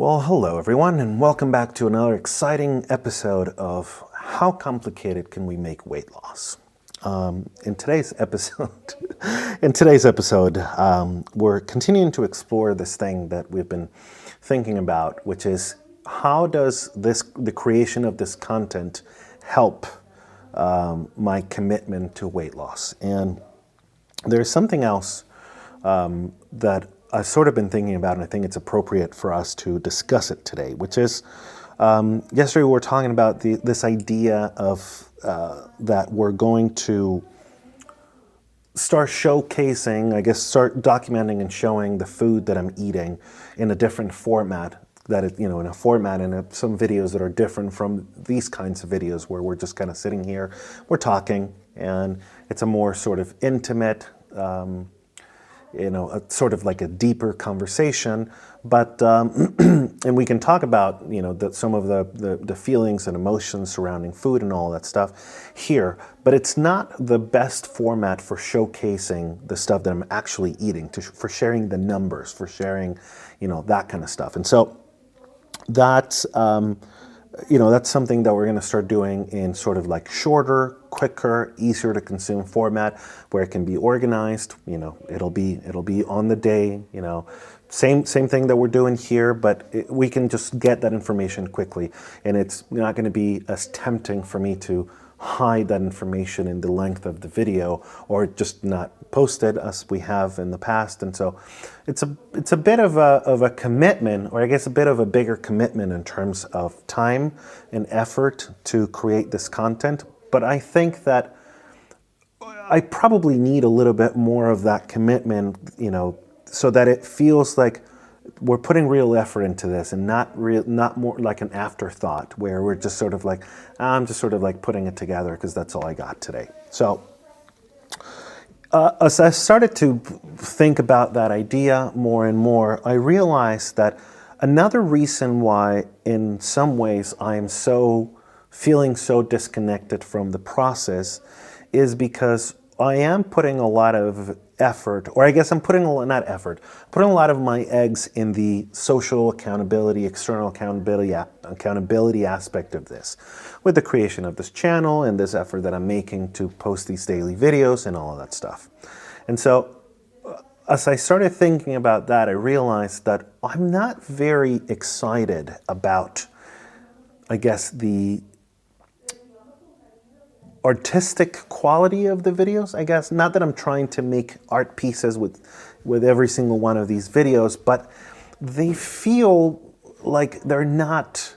Well, hello everyone, and welcome back to another exciting episode of How Complicated Can We Make Weight Loss? In today's episode, we're continuing to explore this thing that we've been thinking about, which is how does the creation of this content help my commitment to weight loss? And there's something else that I've sort of been thinking about, and I think it's appropriate for us to discuss it today, which is, yesterday we were talking about this idea of that we're going to start showcasing, I guess, start documenting and showing the food that I'm eating in a different format, in a format and some videos that are different from these kinds of videos where we're just kind of sitting here, we're talking, and it's a more sort of intimate, sort of like a deeper conversation, but and we can talk about some of the feelings and emotions surrounding food and all that stuff here, but it's not the best format for showcasing the stuff that I'm actually eating, for sharing the numbers, for sharing that kind of stuff. And so that's that's something that we're going to start doing in sort of like shorter, quicker, easier to consume format where it can be organized. It'll be on the day. Same thing that we're doing here, but we can just get that information quickly, and it's not going to be as tempting for me to hide that information in the length of the video or just not post it as we have in the past. And so it's a bit of a commitment, or I guess a bit of a bigger commitment in terms of time and effort to create this content. But I think that I probably need a little bit more of that commitment, so that it feels like we're putting real effort into this and not more like an afterthought where we're just sort of like, I'm just sort of like putting it together because that's all I got today. So as I started to think about that idea more and more, I realized that another reason why in some ways I am feeling so disconnected from the process is because I am putting a lot of effort, or I guess I'm putting a lot of my eggs in the social accountability, external accountability aspect of this, with the creation of this channel and this effort that I'm making to post these daily videos and all of that stuff. And so as I started thinking about that, I realized that I'm not very excited about, I guess, the artistic quality of the videos, I guess. Not that I'm trying to make art pieces with every single one of these videos, but they feel like they're not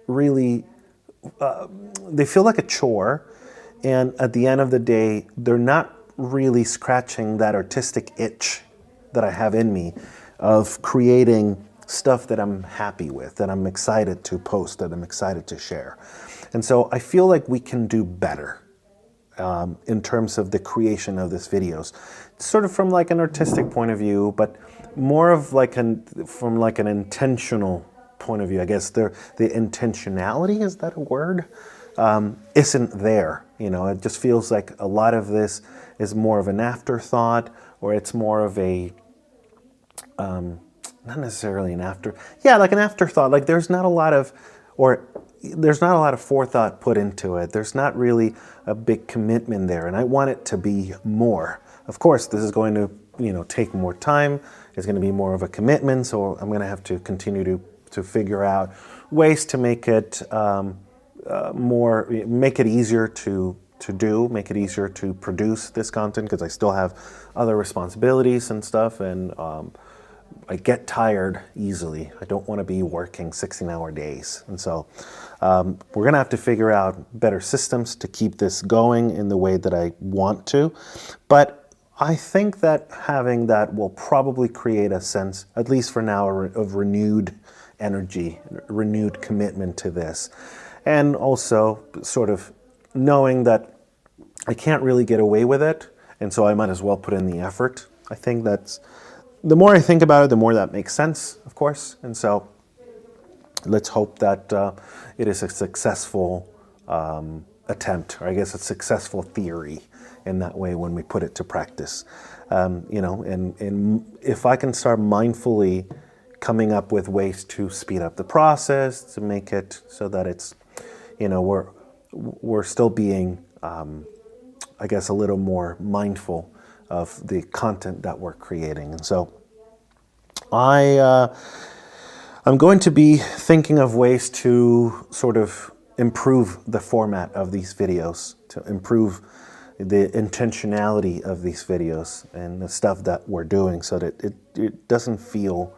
really, they feel like a chore, and at the end of the day, they're not really scratching that artistic itch that I have in me of creating stuff that I'm happy with, that I'm excited to post, that I'm excited to share. And so I feel like we can do better in terms of the creation of these videos, sort of from like an artistic point of view, but more of from an intentional point of view. I guess the intentionality, is that a word? Isn't there. It just feels like a lot of this is more of an afterthought, or it's more of a not necessarily an afterthought. Like there's not a lot of forethought put into it. There's not really a big commitment there, and I want it to be more. Of course, this is going to, take more time. It's going to be more of a commitment, so I'm going to have to continue to figure out ways to make it make it easier to do, make it easier to produce this content, because I still have other responsibilities and stuff, and I get tired easily. I don't want to be working 16-hour days. And so we're going to have to figure out better systems to keep this going in the way that I want to. But I think that having that will probably create a sense, at least for now, of renewed energy, renewed commitment to this. And also sort of knowing that I can't really get away with it, and so I might as well put in the effort. I think that's, the more I think about it, the more that makes sense, of course. And so let's hope that it is a successful attempt, or I guess a successful theory in that way when we put it to practice. And if I can start mindfully coming up with ways to speed up the process, to make it so that it's, we're still being, I guess, a little more mindful of the content that we're creating. And so I'm going to be thinking of ways to sort of improve the format of these videos, to improve the intentionality of these videos and the stuff that we're doing, so that it doesn't feel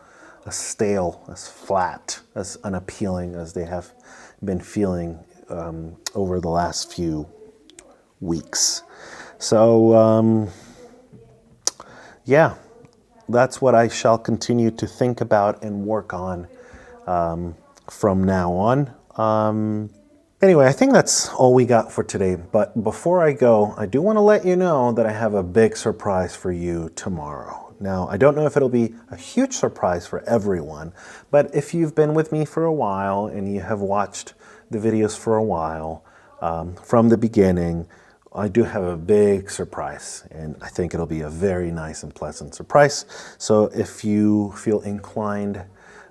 as stale, as flat, as unappealing as they have been feeling over the last few weeks. So yeah, that's what I shall continue to think about and work on from now on. Anyway, I think that's all we got for today. But before I go, I do want to let you know that I have a big surprise for you tomorrow. Now, I don't know if it'll be a huge surprise for everyone, but if you've been with me for a while and you have watched the videos for a while, from the beginning, I do have a big surprise, and I think it'll be a very nice and pleasant surprise. So if you feel inclined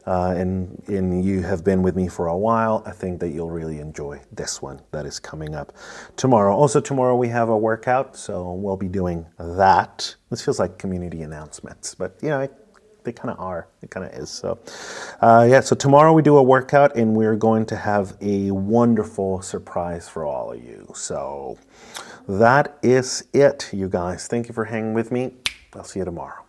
and you have been with me for a while, I think that you'll really enjoy this one that is coming up tomorrow. Also tomorrow we have a workout, so we'll be doing that. This feels like community announcements, but they kind of are. It kind of is. So yeah, so tomorrow we do a workout, and we're going to have a wonderful surprise for all of you. So that is it, you guys. Thank you for hanging with me. I'll see you tomorrow.